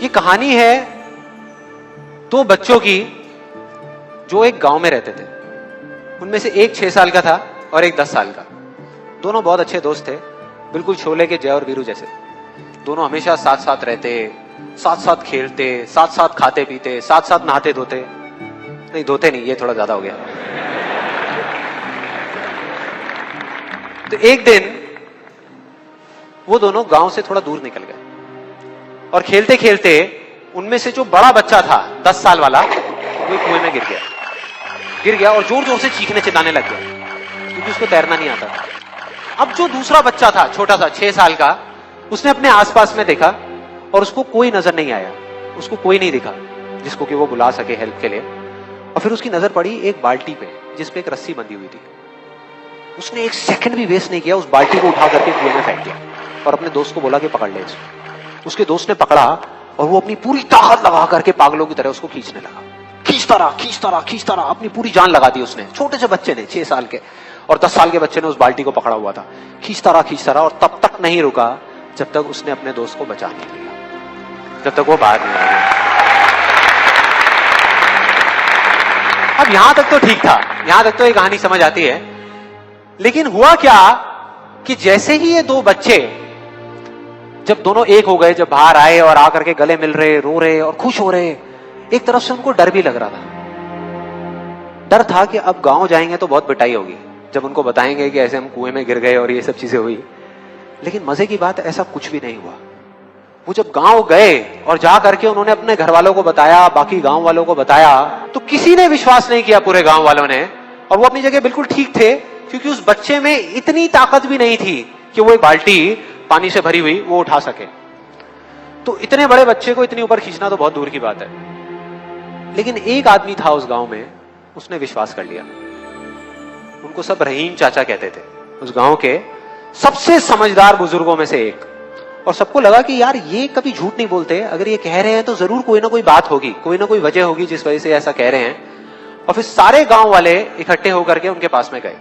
ये कहानी है दो बच्चों की जो एक गांव में रहते थे। उनमें से एक 6 साल का था और एक 10 साल का। दोनों बहुत अच्छे दोस्त थे, बिल्कुल शोले के जय और वीरू जैसे। दोनों हमेशा साथ साथ रहते, साथ साथ खेलते, साथ साथ खाते पीते, साथ साथ नहाते धोते। नहीं धोते नहीं, ये थोड़ा ज्यादा हो गया। तो एक दिन वो दोनों गांव से थोड़ा दूर निकल गए और खेलते खेलते उनमें से जो बड़ा बच्चा था 10 साल वाला, वो कुएं में गिर गया और जोर जोर से चीखने चिल्लाने लग गया क्योंकि उसको तैरना नहीं आता था। अब जो दूसरा बच्चा था छोटा सा 6 साल का, उसने अपने आसपास में देखा और उसको कोई नजर नहीं आया, उसको कोई नहीं दिखा जिसको कि वो बुला सके हेल्प के लिए। और फिर उसकी नजर पड़ी एक बाल्टी पे जिसपे एक रस्सी बंधी हुई थी। उसने एक सेकंड भी वेस्ट नहीं किया, उस बाल्टी को उठा करके कुएं में फेंक दिया और अपने दोस्त को बोला कि पकड़ ले इसको। उसके दोस्त ने पकड़ा और वो अपनी पूरी ताकत लगा करके पागलों की तरह उसको खींचने लगा। खींचता रहा, अपनी पूरी जान लगा दी उसने। छोटे से बच्चे ने, 6 साल के और 10 साल के बच्चे ने उस बाल्टी को पकड़ा हुआ था। खींचता रहा और तब तक नहीं रुका जब तक उसने अपने दोस्त को बचा नहीं लिया, जब तक वो बाहर नहीं आ गया। अब यहां तक तो ठीक था, यहां तक तो ये कहानी समझ आती है। लेकिन हुआ क्या कि जैसे ही ये दो बच्चे जब दोनों एक हो गए, जब बाहर आए और आकर के गले मिल रहे, रो रहे और खुश हो रहे, एक तरफ से उनको डर भी लग रहा था। डर था कि अब गांव जाएंगे तो बहुत पिटाई होगी जब उनको बताएंगे कि ऐसे हम कुएं में गिर गए और ये सब चीजें हुई। लेकिन मजे की बात, ऐसा कुछ भी नहीं हुआ। वो जब गांव गए और जा करके उन्होंने अपने घर वालों को बताया, बाकी गांव वालों को बताया, तो किसी ने विश्वास नहीं किया, पूरे गांव वालों ने। और वो अपनी जगह बिल्कुल ठीक थे क्योंकि उस बच्चे में इतनी ताकत भी नहीं थी कि वो एक बाल्टी पानी से भरी हुई वो उठा सके। तो इतने बड़े बच्चे को इतनी ऊपर खींचना तो बहुत दूर की बात है। लेकिन एक आदमी था उस गांव में, उसने विश्वास कर लिया। उनको सब रहीम चाचा कहते थे, उस गांव के सबसे समझदार बुजुर्गों में से एक। और सबको लगा कि यार ये कभी झूठ नहीं बोलते, अगर ये कह रहे हैं तो जरूर कोई ना कोई बात होगी, कोई ना कोई वजह होगी जिस वजह से ऐसा कह रहे हैं। और फिर सारे गांव वाले इकट्ठे होकर के उनके पास में गए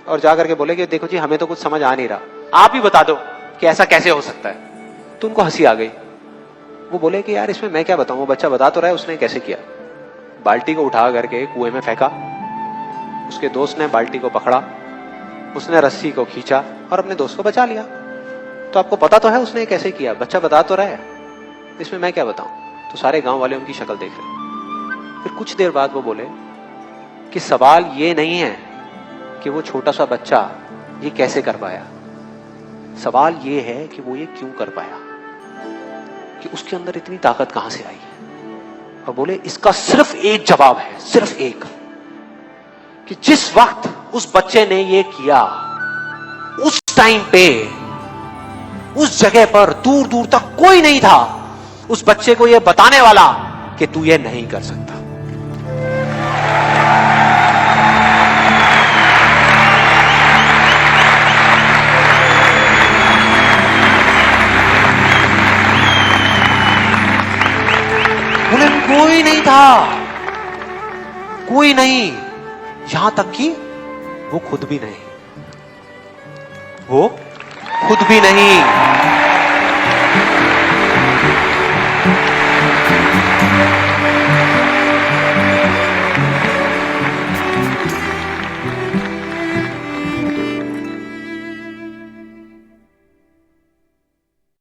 और जाकर के बोले कि देखो जी, हमें तो कुछ समझ आ नहीं रहा, आप ही बता दो कि ऐसा कैसे हो सकता है। तो उनको हंसी आ गई। वो बोले कि यार इसमें मैं क्या बताऊं, वो बच्चा बता तो रहा है उसने कैसे किया। बाल्टी को उठा करके कुएं में फेंका, उसके दोस्त ने बाल्टी को पकड़ा, उसने रस्सी को खींचा और अपने दोस्त को बचा लिया। तो आपको पता तो है उसने कैसे किया, बच्चा बता तो रहा है, इसमें मैं क्या बताऊं। तो सारे गांव वाले उनकी शक्ल देख रहे। फिर कुछ देर बाद वो बोले कि सवाल ये नहीं है कि वो छोटा सा बच्चा ये कैसे कर पाया, सवाल ये है कि वो ये क्यों कर पाया, कि उसके अंदर इतनी ताकत कहां से आई। और बोले इसका सिर्फ एक जवाब है, सिर्फ एक, कि जिस वक्त उस बच्चे ने ये किया, उस टाइम पे उस जगह पर दूर दूर तक कोई नहीं था उस बच्चे को ये बताने वाला कि तू ये नहीं कर सकता। बोले कोई नहीं था, कोई नहीं, यहां तक कि वो खुद भी नहीं, वो खुद भी नहीं।